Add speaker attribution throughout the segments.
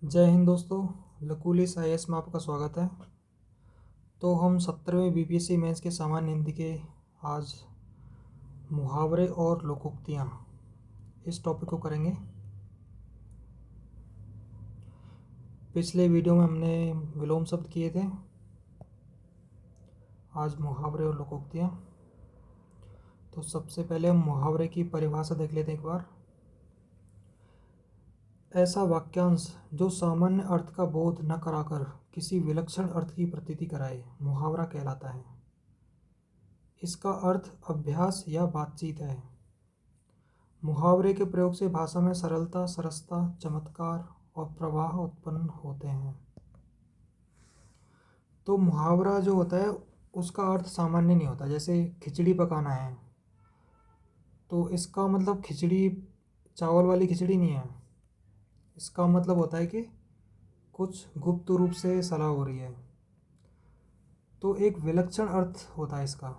Speaker 1: जय हिंद दोस्तों। लकूलिस IAS में आपका स्वागत है। तो हम 17वें BPSC मेंस के सामान्य हिंदी के आज मुहावरे और लोकोक्तियाँ इस टॉपिक को करेंगे। पिछले वीडियो में हमने विलोम शब्द किए थे, आज मुहावरे और लोकोक्तियाँ। तो सबसे पहले हम मुहावरे की परिभाषा देख लेते हैं एक बार। ऐसा वाक्यांश जो सामान्य अर्थ का बोध न कराकर किसी विलक्षण अर्थ की प्रतीति कराए मुहावरा कहलाता है। इसका अर्थ अभ्यास या बातचीत है। मुहावरे के प्रयोग से भाषा में सरलता, सरसता, चमत्कार और प्रवाह उत्पन्न होते हैं। तो मुहावरा जो होता है उसका अर्थ सामान्य नहीं होता। जैसे खिचड़ी पकाना है तो इसका मतलब खिचड़ी चावल वाली खिचड़ी नहीं है। इसका मतलब होता है कि कुछ गुप्त रूप से सलाह हो रही है। तो एक विलक्षण अर्थ होता है इसका।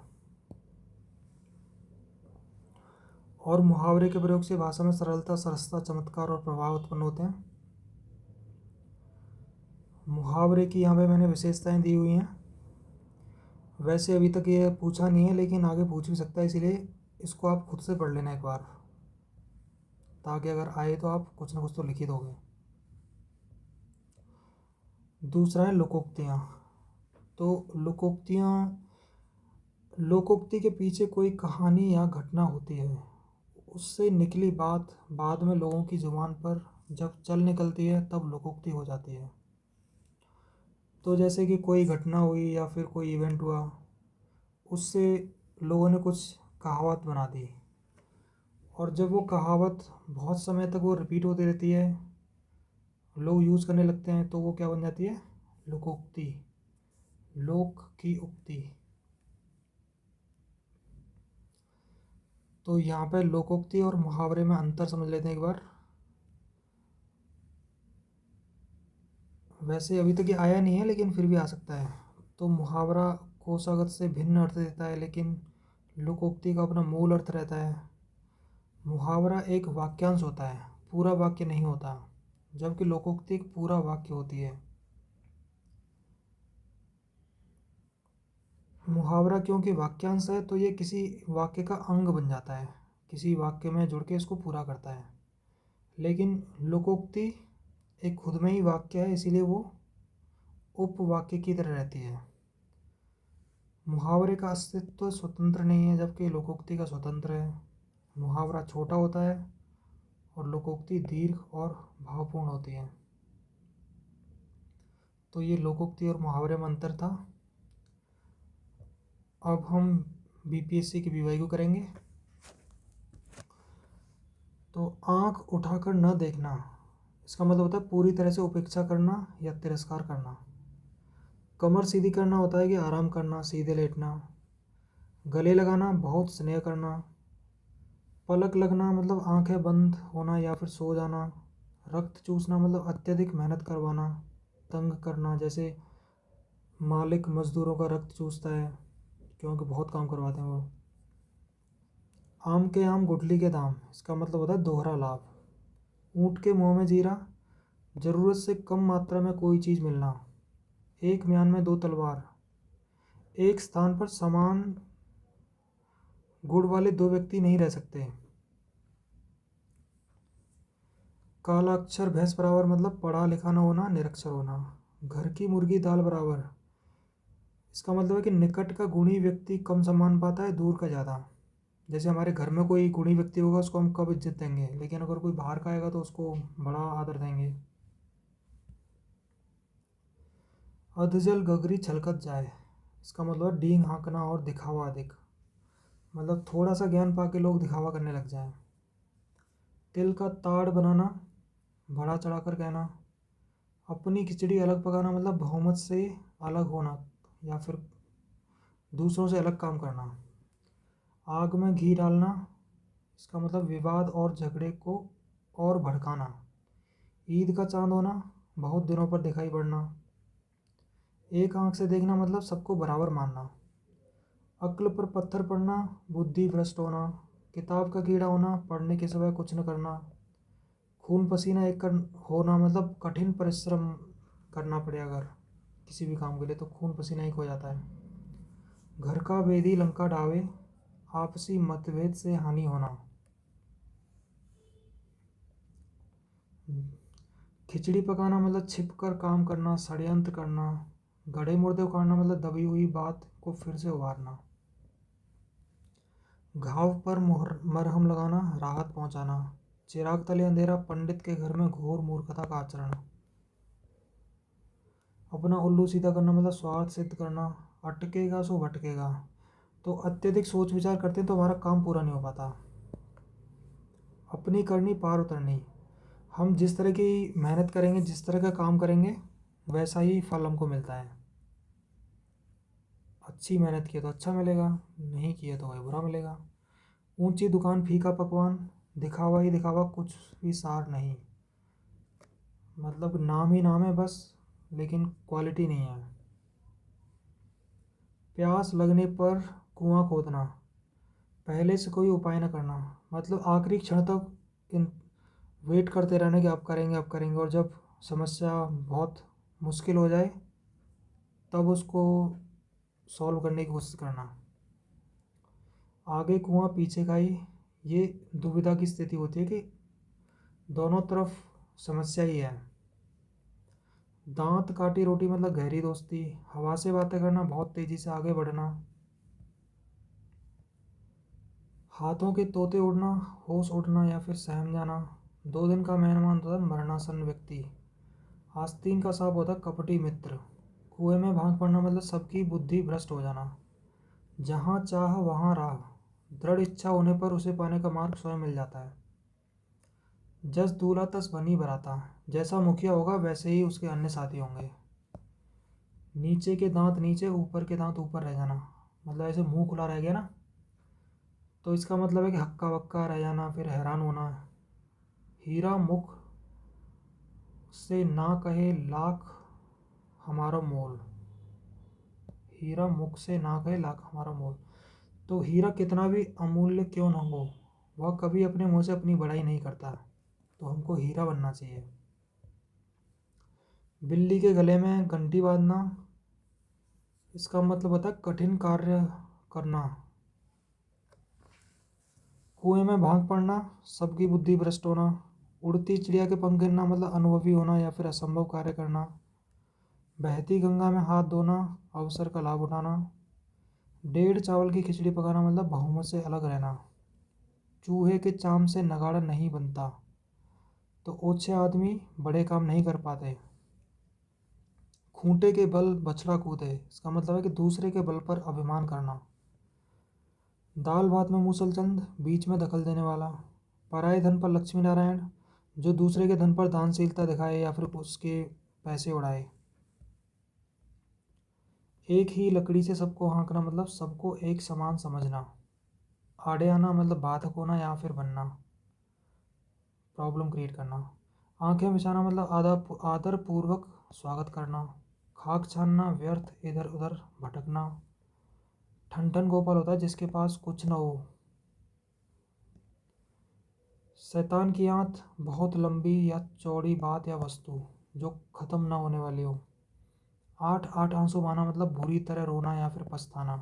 Speaker 1: और मुहावरे के प्रयोग से भाषा में सरलता, सरसता, चमत्कार और प्रभाव उत्पन्न होते हैं। मुहावरे की यहाँ पे मैंने विशेषताएं दी हुई हैं। वैसे अभी तक ये पूछा नहीं है लेकिन आगे पूछ भी सकता है, इसीलिए इसको आप खुद से पढ़ लेना एक बार, ताकि अगर आए तो आप कुछ ना कुछ तो लिख ही दोगे। दूसरा है लोकोक्तियाँ। तो लोकोक्ति के पीछे कोई कहानी या घटना होती है। उससे निकली बात बाद में लोगों की जुबान पर जब चल निकलती है तब लोकोक्ति हो जाती है। तो जैसे कि कोई घटना हुई या फिर कोई इवेंट हुआ, उससे लोगों ने कुछ कहावत बना दी, और जब वो कहावत बहुत समय तक वो रिपीट होती रहती है, लोग यूज़ करने लगते हैं, तो वो क्या बन जाती है? लोकोक्ति, लोक की उक्ति। तो यहाँ पे लोकोक्ति और मुहावरे में अंतर समझ लेते हैं एक बार। वैसे अभी तक ये आया नहीं है लेकिन फिर भी आ सकता है। तो मुहावरा कोशागत से भिन्न अर्थ देता है, लेकिन लोकोक्ति का अपना मूल अर्थ रहता है। मुहावरा एक वाक्यांश होता है, पूरा वाक्य नहीं होता, जबकि लोकोक्ति एक पूरा वाक्य होती है। मुहावरा क्योंकि वाक्यांश है तो ये किसी वाक्य का अंग बन जाता है, किसी वाक्य में जुड़ के इसको पूरा करता है। लेकिन लोकोक्ति एक खुद में ही वाक्य है, इसीलिए वो उपवाक्य की तरह रहती है। मुहावरे का अस्तित्व स्वतंत्र नहीं है, जबकि लोकोक्ति का स्वतंत्र है। मुहावरा छोटा होता है और लोकोक्ति दीर्घ और भावपूर्ण होती है। तो ये लोकोक्ति और मुहावरे में अंतर था। अब हम BPSC की BYQ करेंगे। तो आँख उठाकर न देखना, इसका मतलब होता है पूरी तरह से उपेक्षा करना या तिरस्कार करना। कमर सीधी करना होता है कि आराम करना, सीधे लेटना। गले लगाना, बहुत स्नेह करना। पलक लगना मतलब आंखें बंद होना या फिर सो जाना। रक्त चूसना मतलब अत्यधिक मेहनत करवाना, तंग करना। जैसे मालिक मजदूरों का रक्त चूसता है क्योंकि बहुत काम करवाते हैं वो। आम के आम गुठली के दाम, इसका मतलब होता है दोहरा लाभ। ऊँट के मुंह में जीरा, ज़रूरत से कम मात्रा में कोई चीज़ मिलना। एक म्यान में दो तलवार, एक स्थान पर समान गुण वाले दो व्यक्ति नहीं रह सकते। काला अक्षर भैंस बराबर मतलब पढ़ा लिखा न होना, निरक्षर होना। घर की मुर्गी दाल बराबर, इसका मतलब है कि निकट का गुणी व्यक्ति कम सम्मान पाता है, दूर का ज़्यादा। जैसे हमारे घर में कोई गुणी व्यक्ति होगा उसको हम कब इज्जत देंगे, लेकिन अगर कोई बाहर का आएगा तो उसको बड़ा आदर देंगे। अधजल गगरी छलकत जाए, इसका मतलब डींग हाँकना और दिखावा अधिक, मतलब थोड़ा सा ज्ञान पाके लोग दिखावा करने लग जाएं। तिल का ताड़ बनाना, बढ़ा चढ़ाकर कहना। अपनी खिचड़ी अलग पकाना मतलब बहुमत से अलग होना या फिर दूसरों से अलग काम करना। आग में घी डालना, इसका मतलब विवाद और झगड़े को और भड़काना। ईद का चांद होना, बहुत दिनों पर दिखाई पड़ना। एक आंख से देखना मतलब सबको बराबर मानना। अक्ल पर पत्थर पड़ना, बुद्धि भ्रष्ट होना। किताब का कीड़ा होना, पढ़ने के सिवाय कुछ न करना। खून पसीना एक कर होना मतलब कठिन परिश्रम करना पड़े अगर किसी भी काम के लिए तो खून पसीना एक हो जाता है। घर का वेदी लंका ढावे, आपसी मतभेद से हानि होना। खिचड़ी पकाना मतलब छिप कर काम करना, षड्यंत्र करना। गड़े मुर्दे उखाड़ना मतलब दबी हुई बात को फिर से उभारना। घाव पर मरहम लगाना, राहत पहुंचाना। चिराग तले अंधेरा, पंडित के घर में घोर मूर्खता का आचरण। अपना उल्लू सीधा करना मतलब स्वार्थ सिद्ध करना। अटकेगा सो भटकेगा, तो अत्यधिक सोच विचार करते हैं तो हमारा काम पूरा नहीं हो पाता। अपनी करनी पार उतरनी, हम जिस तरह की मेहनत करेंगे, जिस तरह का काम करेंगे, वैसा ही फल हमको मिलता है। अच्छी मेहनत किए तो अच्छा मिलेगा, नहीं किए तो वही बुरा मिलेगा। ऊंची दुकान फीका पकवान, दिखावा ही दिखावा, कुछ भी सार नहीं। मतलब नाम ही नाम है बस, लेकिन क्वालिटी नहीं है। प्यास लगने पर कुआं खोदना, पहले से कोई उपाय न करना। मतलब आखिरी क्षण तक इन वेट करते रहना कि अब करेंगे, और जब समस्या बहुत मुश्किल हो जाए तब उसको सॉल्व करने की कोशिश करना। आगे कुआं पीछे खाई, ये दुविधा की स्थिति होती है कि दोनों तरफ समस्या ही है। दांत काटी रोटी मतलब गहरी दोस्ती। हवा से बातें करना, बहुत तेज़ी से आगे बढ़ना। हाथों के तोते उड़ना, होश उड़ना या फिर सहम जाना। 2 दिन का मेहमान होता है मरणासन व्यक्ति। आस्तीन का सांप होता है कपटी मित्र। कुएं में भांग पड़ना मतलब सबकी बुद्धि भ्रष्ट हो जाना। जहाँ चाह वहाँ राह, दृढ़ इच्छा होने पर उसे पाने का मार्ग स्वयं मिल जाता है। जस दूल्हा तस बनी बराता, जैसा मुखिया होगा वैसे ही उसके अन्य साथी होंगे। नीचे के दांत नीचे, ऊपर के दांत ऊपर रह जाना, मतलब ऐसे मुंह खुला रह गया ना, तो इसका मतलब है कि हक्का बक्का रह जाना, फिर हैरान होना। हीरा मुख से ना कहे लाख हमारा मोल, हीरा मुख से ना कहे लाख हमारा मोल। तो हीरा कितना भी अमूल्य क्यों ना हो, वह कभी अपने मुंह से अपनी बड़ाई नहीं करता। तो हमको हीरा बनना चाहिए। बिल्ली के गले में घंटी बांधना, इसका मतलब होता है कठिन कार्य करना। कुएं में भांग पड़ना, सबकी बुद्धि भ्रष्ट होना। उड़ती चिड़िया के पंख गिरना मतलब अनुभवी होना या फिर असंभव कार्य करना। बहती गंगा में हाथ धोना, अवसर का लाभ उठाना। 1.5 चावल की खिचड़ी पकाना मतलब बहुमत से अलग रहना। चूहे के चाम से नगाड़ा नहीं बनता, तो ओछे आदमी बड़े काम नहीं कर पाते। खूंटे के बल बछड़ा कूदे, इसका मतलब है कि दूसरे के बल पर अभिमान करना। दाल भात में मूसलचंद, बीच में दखल देने वाला। पराये धन पर लक्ष्मी नारायण, जो दूसरे के धन पर दानशीलता दिखाए या फिर उसके पैसे उड़ाए। एक ही लकड़ी से सबको हाँकना मतलब सबको एक समान समझना। आड़े आना मतलब बाधक होना या फिर बनना, प्रॉब्लम क्रिएट करना। आंखें बिछाना मतलब आदर पूर्वक स्वागत करना। खाक छानना, व्यर्थ इधर उधर भटकना। ठन गोपाल होता है जिसके पास कुछ न हो। शैतान की आंत, बहुत लंबी या चौड़ी बात या वस्तु जो ख़त्म ना होने वाली हो। 8 आंसू बहाना मतलब बुरी तरह रोना या फिर पछताना।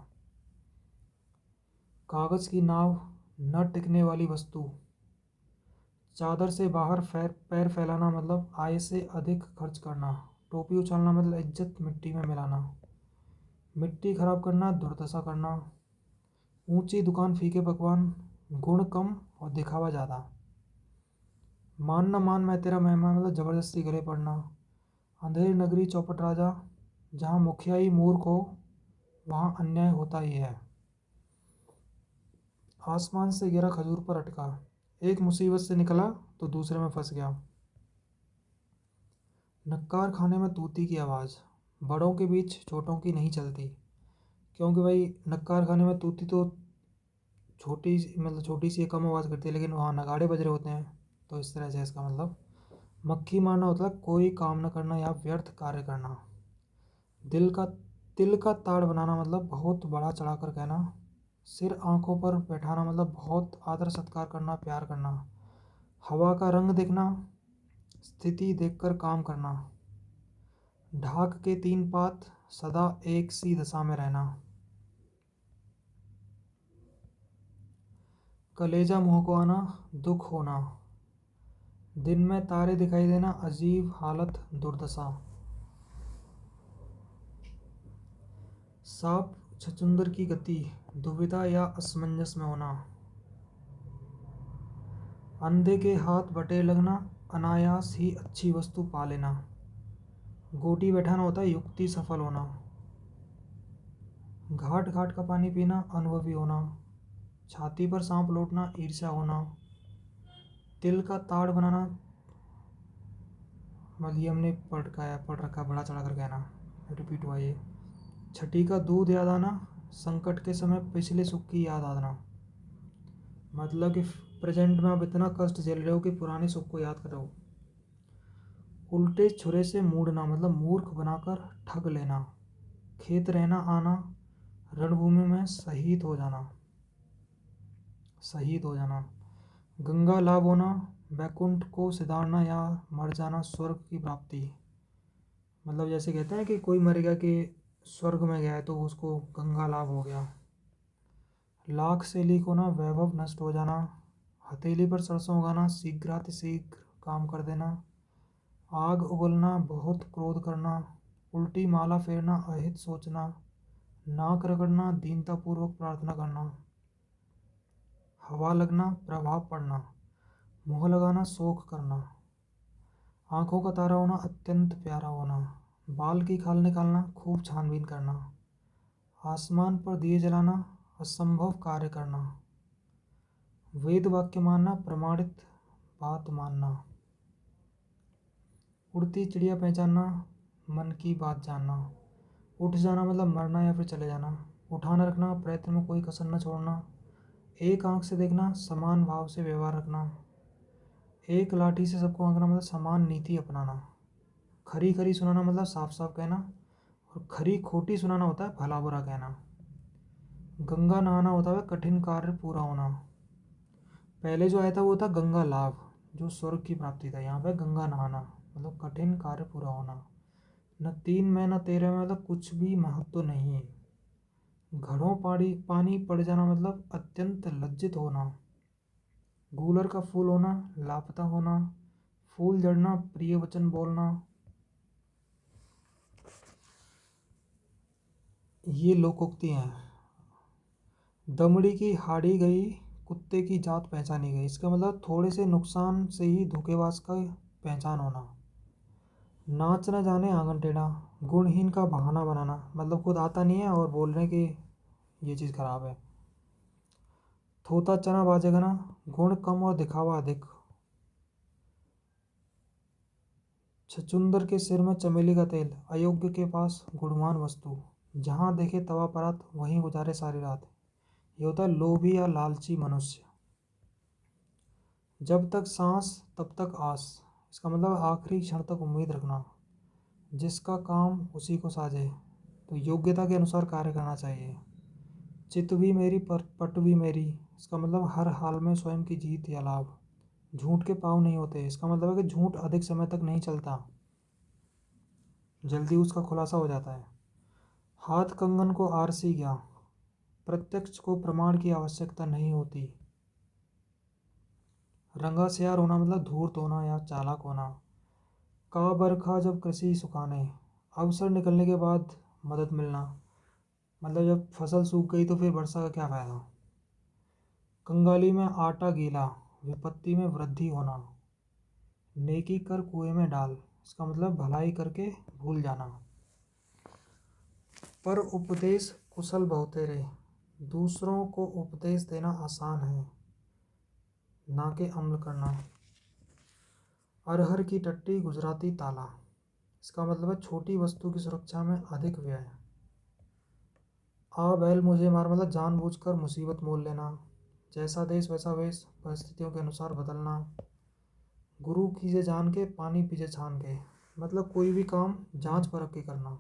Speaker 1: कागज़ की नाव, न टिकने वाली वस्तु। चादर से बाहर पैर फैलाना मतलब आय से अधिक खर्च करना। टोपी उछालना मतलब इज्जत मिट्टी में मिलाना। मिट्टी खराब करना, दुर्दशा करना। ऊंची दुकान फीके पकवान, गुण कम और दिखावा ज़्यादा। मान न मान मैं तेरा मेहमान मतलब ज़बरदस्ती गले पड़ना। अंधेरी नगरी चौपट राजा, जहाँ मुखिया ही मूर्ख हो वहाँ अन्याय होता ही है। आसमान से गिरा खजूर पर अटका, एक मुसीबत से निकला तो दूसरे में फंस गया। नक्कार खाने में तूती की आवाज़, बड़ों के बीच छोटों की नहीं चलती। क्योंकि भाई नक्कार खाने में तूती तो छोटी सी कम आवाज़ करती है, लेकिन वहाँ नगाड़े बज रहे होते हैं। तो इस तरह से इसका मतलब मक्खी मारना होता है कोई काम न करना या व्यर्थ कार्य करना। दिल का तिल का ताड़ बनाना मतलब बहुत बड़ा चढ़ाकर कहना। सिर आंखों पर बैठाना मतलब बहुत आदर सत्कार करना, प्यार करना। हवा का रंग देखना, स्थिति देखकर काम करना। ढाक के 3 पात, सदा एक सी दशा में रहना। कलेजा मुंह को आना, दुख होना। दिन में तारे दिखाई देना, अजीब हालत दुर्दशा। सांप छछूंदर की गति, दुविधा या असमंजस में होना। अंधे के हाथ बटे लगना, अनायास ही अच्छी वस्तु पा लेना। गोटी बैठाना होता है युक्ति सफल होना। घाट घाट का पानी पीना, अनुभवी होना। छाती पर सांप लौटना, ईर्ष्या होना। तिल का ताड़ बनाना, मतलब ये हमने पढ़ रखा, बड़ा चढ़ा कर कहना, रिपीट हुआ ये। छठी का दूध याद आना, संकट के समय पिछले सुख की याद आना। मतलब कि प्रेजेंट में आप इतना कष्ट झेल रहे हो कि पुराने सुख को याद करो। उल्टे छुरे से मूडना, मतलब मूर्ख बनाकर ठग लेना। खेत रहना आना, रणभूमि में शहीद हो जाना। शहीद हो जाना। गंगा लाभ होना, वैकुंठ को सिधारना या मर जाना, स्वर्ग की प्राप्ति। मतलब जैसे कहते हैं कि कोई मर गया कि स्वर्ग में गया है तो उसको गंगा लाभ हो गया। लाख से लीक होना, वैभव नष्ट हो जाना। हथेली पर सरसों उगाना, शीघ्रातिशीघ्र काम कर देना। आग उगलना, बहुत क्रोध करना। उल्टी माला फेरना, अहित सोचना। नाक रगड़ना, दीनतापूर्वक प्रार्थना करना। हवा लगना, प्रभाव पड़ना। मुँह लगाना, शोक करना। आँखों का तारा होना, अत्यंत प्यारा होना। बाल की खाल निकालना, खूब छानबीन करना। आसमान पर दिए जलाना, असंभव कार्य करना। वेद वाक्य मानना, प्रमाणित बात मानना। उड़ती चिड़िया पहचानना, मन की बात जानना। उठ जाना मतलब मरना या फिर चले जाना। उठाना रखना, प्रयत्न में कोई कसर न छोड़ना। एक आंख से देखना, समान भाव से व्यवहार रखना। एक लाठी से सबको आंकना, मतलब समान नीति अपनाना। खरी खरी सुनाना मतलब साफ साफ कहना, और खरी खोटी सुनाना होता है भला बुरा कहना। गंगा नहाना होता है कठिन कार्य पूरा होना। पहले जो आया था वो था गंगा लाभ, जो स्वर्ग की प्राप्ति था। यहाँ पे गंगा नहाना मतलब कठिन कार्य पूरा होना। न 3 में न 13 में, मतलब कुछ भी महत्व नहीं है। घड़ों पानी पड़ जाना मतलब अत्यंत लज्जित होना। गूलर का फूल होना, लापता होना। फूल जड़ना, प्रिय वचन बोलना। ये लोकोक्ति हैं। दमड़ी की हाड़ी गई, कुत्ते की जात पहचानी गई। इसका मतलब थोड़े से नुकसान से ही धोखेबाज का पहचान होना। नाच न जाने आंगन टेढ़ा, गुणहीन का बहाना बनाना, मतलब खुद आता नहीं है और बोल रहे हैं कि ये चीज़ खराब है। थोता चना बाजेगना, गुण कम और दिखावा अधिक। छछूंदर के सिर में चमेली का तेल, अयोग्य के पास गुणवान वस्तु। जहाँ देखे तवा परात, वहीं गुजारे सारी रात। ये होता है लोभी या लालची मनुष्य। जब तक सांस तब तक आस, इसका मतलब आखिरी क्षण तक उम्मीद रखना। जिसका काम उसी को साझे, तो योग्यता के अनुसार कार्य करना चाहिए। चित भी मेरी पट भी मेरी, इसका मतलब हर हाल में स्वयं की जीत या लाभ। झूठ के पाँव नहीं होते, इसका मतलब है कि झूठ अधिक समय तक नहीं चलता, जल्दी उसका खुलासा हो जाता है। हाथ कंगन को आरसी गया, प्रत्यक्ष को प्रमाण की आवश्यकता नहीं होती। रंगा सियार होना मतलब धूर्त होना या चालाक होना। का बरखा जब कृषि सुखाने, अवसर निकलने के बाद मदद मिलना, मतलब जब फसल सूख गई तो फिर वर्षा का क्या फायदा। कंगाली में आटा गीला, विपत्ति में वृद्धि होना। नेकी कर कुएं में डाल, इसका मतलब भलाई करके भूल जाना। पर उपदेश कुशल बहुतेरे, दूसरों को उपदेश देना आसान है, ना के अम्ल करना। अरहर की टट्टी, गुजराती ताला, इसका मतलब है छोटी वस्तु की सुरक्षा में अधिक व्यय। आ बैल मुझे मार, मतलब जानबूझकर मुसीबत मोल लेना। जैसा देश वैसा वेश, परिस्थितियों के अनुसार बदलना। गुरु कीजे जान के, पानी पीछे छान के, मतलब कोई भी काम जांच परख के करना।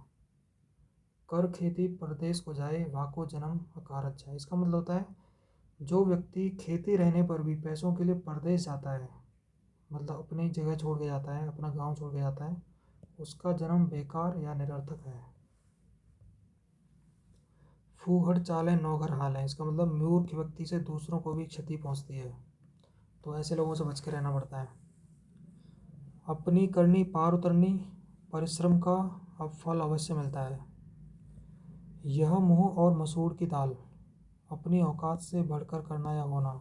Speaker 1: कर खेती परदेश को जाए, वाको जन्म अकारत जाए, इसका मतलब होता है जो व्यक्ति खेती रहने पर भी पैसों के लिए परदेश जाता है मतलब अपनी जगह छोड़ के जाता है, अपना गांव छोड़ के जाता है, उसका जन्म बेकार या निरर्थक है। फूहड़ चालें नौकर हाल है, इसका मतलब मूर्ख व्यक्ति से दूसरों को भी क्षति पहुंचती है, तो ऐसे लोगों से बच के रहना पड़ता है। अपनी करनी पार उतरनी, परिश्रम का अब फल अवश्य मिलता है। यह मुँह और मसूड़ की दाल, अपनी औकात से बढ़कर करना या होना।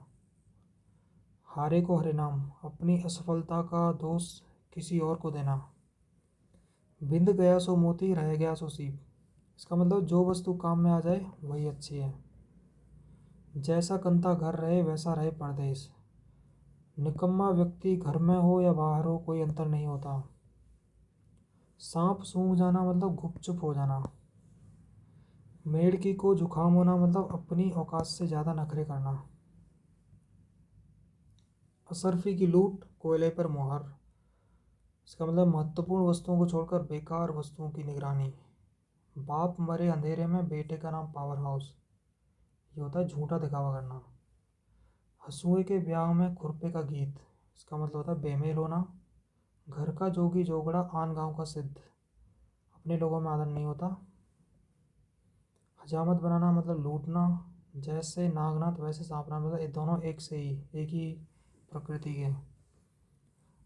Speaker 1: हारे को हरे नाम, अपनी असफलता का दोष किसी और को देना। बिंद गया सो मोती, रह गया सो सीप, इसका मतलब जो वस्तु काम में आ जाए वही अच्छी है। जैसा कंता घर रहे वैसा रहे परदेश, निकम्मा व्यक्ति घर में हो या बाहर हो कोई अंतर नहीं होता। सांप सूंघ जाना मतलब गुपचुप हो जाना। मेढ़की को जुकाम होना मतलब अपनी औकात से ज़्यादा नखरे करना। असरफी की लूट, कोयले पर मुहर, इसका मतलब महत्वपूर्ण वस्तुओं को छोड़कर बेकार वस्तुओं की निगरानी। बाप मरे अंधेरे में, बेटे का नाम पावर हाउस, ये होता है झूठा दिखावा करना। हंसुए के ब्याह में खुरपे का गीत, इसका मतलब होता है बेमेल होना। घर का जोगी जोगड़ा, आन गांव का सिद्ध, अपने लोगों में आदर नहीं होता। हजामत बनाना मतलब लूटना। जैसे नागनाथ वैसे सांपनाथ, मतलब ये दोनों एक से ही, एक ही प्रकृति के।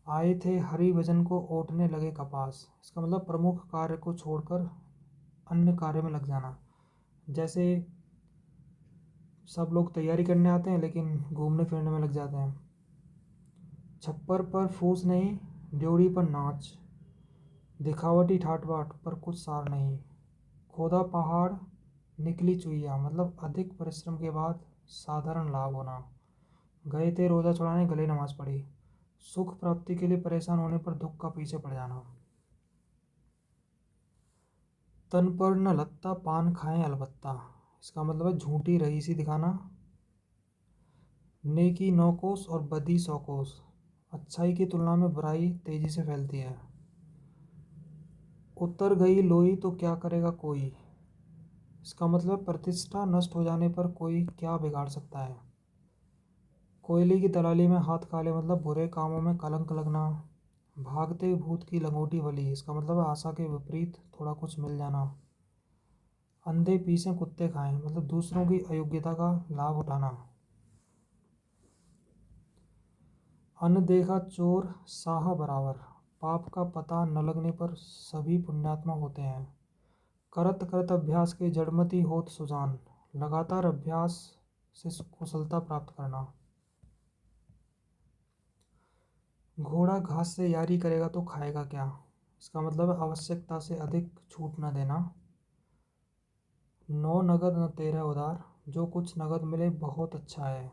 Speaker 1: आए थे हरि भजन को, ओटने लगे कपास, इसका मतलब प्रमुख कार्य को छोड़कर अन्य कार्य में लग जाना। जैसे सब लोग तैयारी करने आते हैं लेकिन घूमने फिरने में लग जाते हैं। छप्पर पर फूस नहीं, ड्योढ़ी पर नाच, दिखावटी ठाट बाट पर कुछ सार नहीं। खोदा पहाड़, निकली चुईया, मतलब अधिक परिश्रम के बाद साधारण लाभ होना। गए थे रोज़ा छुड़ाने, गले नमाज पढ़ी। सुख प्राप्ति के लिए परेशान होने पर दुख का पीछे पड़ जाना। तन पर न लत्ता, पान खाएं अलबत्ता, इसका मतलब है झूठी रईसी दिखाना। नेकी 9 कोस और बदी 100 कोस, अच्छाई की तुलना में बुराई तेजी से फैलती है। उतर गई लोई तो क्या करेगा कोई, इसका मतलब प्रतिष्ठा नष्ट हो जाने पर कोई क्या बिगाड़ सकता है। कोयले की दलाली में हाथ काले, मतलब बुरे कामों में कलंक लगना। भागते भूत की लंगोटी वली, इसका मतलब है आशा के विपरीत थोड़ा कुछ मिल जाना। अंधे पीसें कुत्ते खाएं, मतलब दूसरों की अयोग्यता का लाभ उठाना। अन्न देखा चोर साहा बराबर, पाप का पता न लगने पर सभी पुण्यात्मा होते हैं। करत करत अभ्यास के जड़मति होत सुजान, लगातार अभ्यास से कुशलता प्राप्त करना। घोड़ा घास से यारी करेगा तो खाएगा क्या, इसका मतलब है आवश्यकता से अधिक छूट न देना। 9 नगद न 13 उधार, जो कुछ नगद मिले बहुत अच्छा है।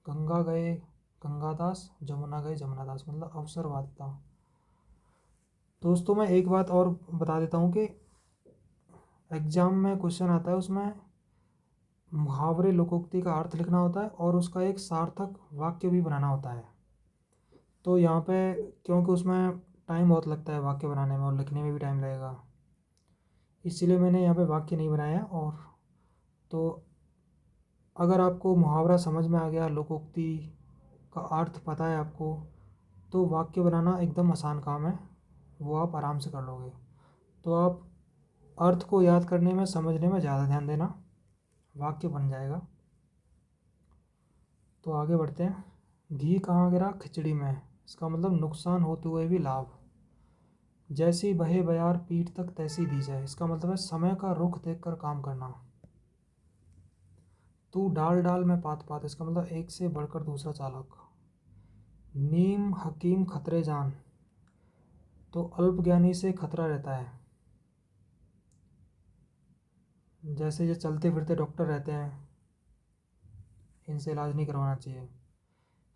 Speaker 1: गंगा गए गंगादास, जमुना गए जमुनादास, मतलब अवसरवादिता। दोस्तों मैं एक बात और बता देता हूँ कि एग्जाम में क्वेश्चन आता है, उसमें मुहावरे लोकोक्ति का अर्थ लिखना होता है और उसका एक सार्थक वाक्य भी बनाना होता है। तो यहाँ पे क्योंकि उसमें टाइम बहुत लगता है वाक्य बनाने में और लिखने में भी टाइम लगेगा, इसलिए मैंने यहाँ पे वाक्य नहीं बनाया। और तो अगर आपको मुहावरा समझ में आ गया, लोकोक्ति का अर्थ पता है आपको, तो वाक्य बनाना एकदम आसान काम है, वो आप आराम से कर लोगे। तो आप अर्थ को याद करने में, समझने में ज़्यादा ध्यान देना, वाक्य बन जाएगा। तो आगे बढ़ते हैं। घी कहाँ गिरा खिचड़ी में, इसका मतलब नुकसान होते हुए भी लाभ। जैसी बहे बयार पीठ तक तैसी दी जाए, इसका मतलब है समय का रुख देखकर काम करना। तू डाल डाल में पात पात, इसका मतलब एक से बढ़कर दूसरा चालक। नीम हकीम खतरे जान, तो अल्पज्ञानी से खतरा रहता है। जैसे ये चलते फिरते डॉक्टर रहते हैं, इनसे इलाज नहीं करवाना चाहिए।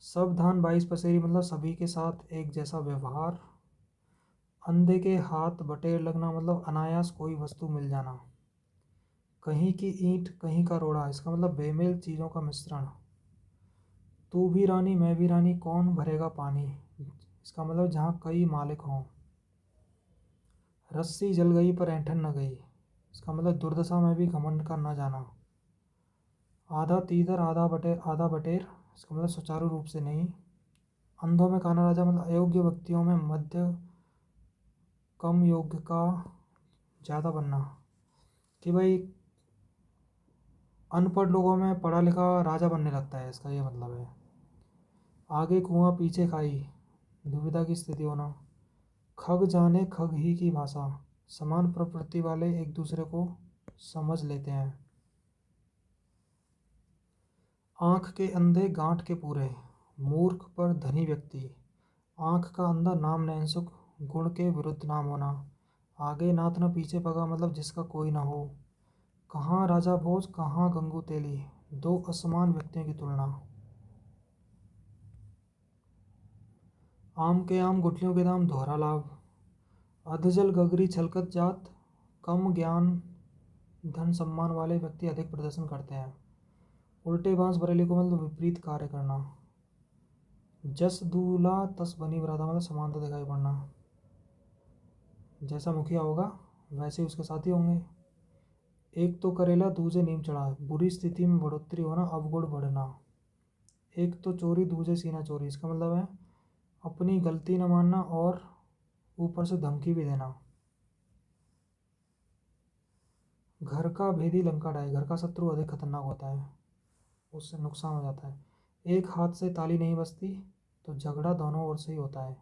Speaker 1: सब धान 22 पसेरी, मतलब सभी के साथ एक जैसा व्यवहार। अंधे के हाथ बटेर लगना, मतलब अनायास कोई वस्तु मिल जाना। कहीं की ईंट कहीं का रोड़ा, इसका मतलब बेमेल चीज़ों का मिश्रण। तू भी रानी मैं भी रानी, कौन भरेगा पानी, इसका मतलब जहाँ कई मालिक हों। रस्सी जल गई पर ऐंठन न गई, इसका मतलब दुर्दशा में भी घमंड का न जाना। आधा तीतर आधा बटेर, इसका मतलब सुचारू रूप से नहीं। अंधों में काना राजा मतलब अयोग्य व्यक्तियों में मध्य कम योग्य का ज़्यादा बनना, कि भाई अनपढ़ लोगों में पढ़ा लिखा राजा बनने लगता है, इसका ये मतलब है। आगे कुआं पीछे खाई, दुविधा की स्थिति होना। खग जाने खग ही की भाषा, समान प्रवृत्ति वाले एक दूसरे को समझ लेते हैं। आँख के अंधे गांठ के पूरे, मूर्ख पर धनी व्यक्ति। आँख का अंधा नाम नैनसुख, गुण के विरुद्ध नाम होना। आगे नाथ न पीछे पगा मतलब जिसका कोई ना हो। कहाँ राजा भोज कहाँ गंगू तेली, दो असमान व्यक्तियों की तुलना। आम के आम गुठलियों के दाम दोहरा लाभ। अधजल गगरी छलकत जात, कम ज्ञान धन सम्मान वाले व्यक्ति अधिक प्रदर्शन करते हैं। उल्टे बांस बरेली को मतलब विपरीत कार्य करना। जस दूल्हा तस बनी बराता मतलब समानता दिखाई पड़ना, जैसा मुखिया होगा वैसे ही उसके साथी होंगे। एक तो करेला दूजे नीम चढ़ा, बुरी स्थिति में बढ़ोतरी होना अवगुण बढ़ना। एक तो चोरी दूजे सीना चोरी, इसका मतलब है अपनी गलती न मानना और ऊपर से धमकी भी देना। घर का भेदी लंका ढाए, घर का शत्रु अधिक खतरनाक होता है, उससे नुकसान हो जाता है। एक हाथ से ताली नहीं बजती, तो झगड़ा दोनों ओर से ही होता है।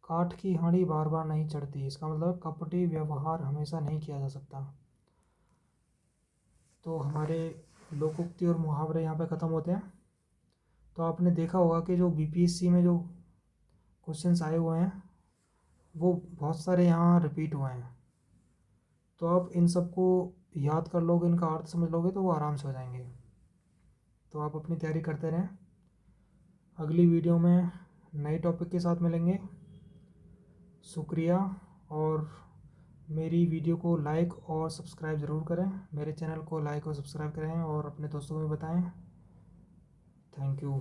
Speaker 1: काठ की हांडी बार बार नहीं चढ़ती, इसका मतलब कपटी व्यवहार हमेशा नहीं किया जा सकता। तो हमारे लोकोक्ति और मुहावरे यहाँ पे ख़त्म होते हैं। तो आपने देखा होगा कि जो बीपीएससी में जो क्वेश्चंस आए हुए हैं वो बहुत सारे यहाँ रिपीट हुए हैं, तो आप इन सबको याद कर लोगे, इनका अर्थ समझ लोगे तो वो आराम से हो जाएंगे। तो आप अपनी तैयारी करते रहें। अगली वीडियो में नए टॉपिक के साथ मिलेंगे। शुक्रिया, और मेरी वीडियो को लाइक और सब्सक्राइब ज़रूर करें, मेरे चैनल को लाइक और सब्सक्राइब करें और अपने दोस्तों को भी बताएं। Thank you.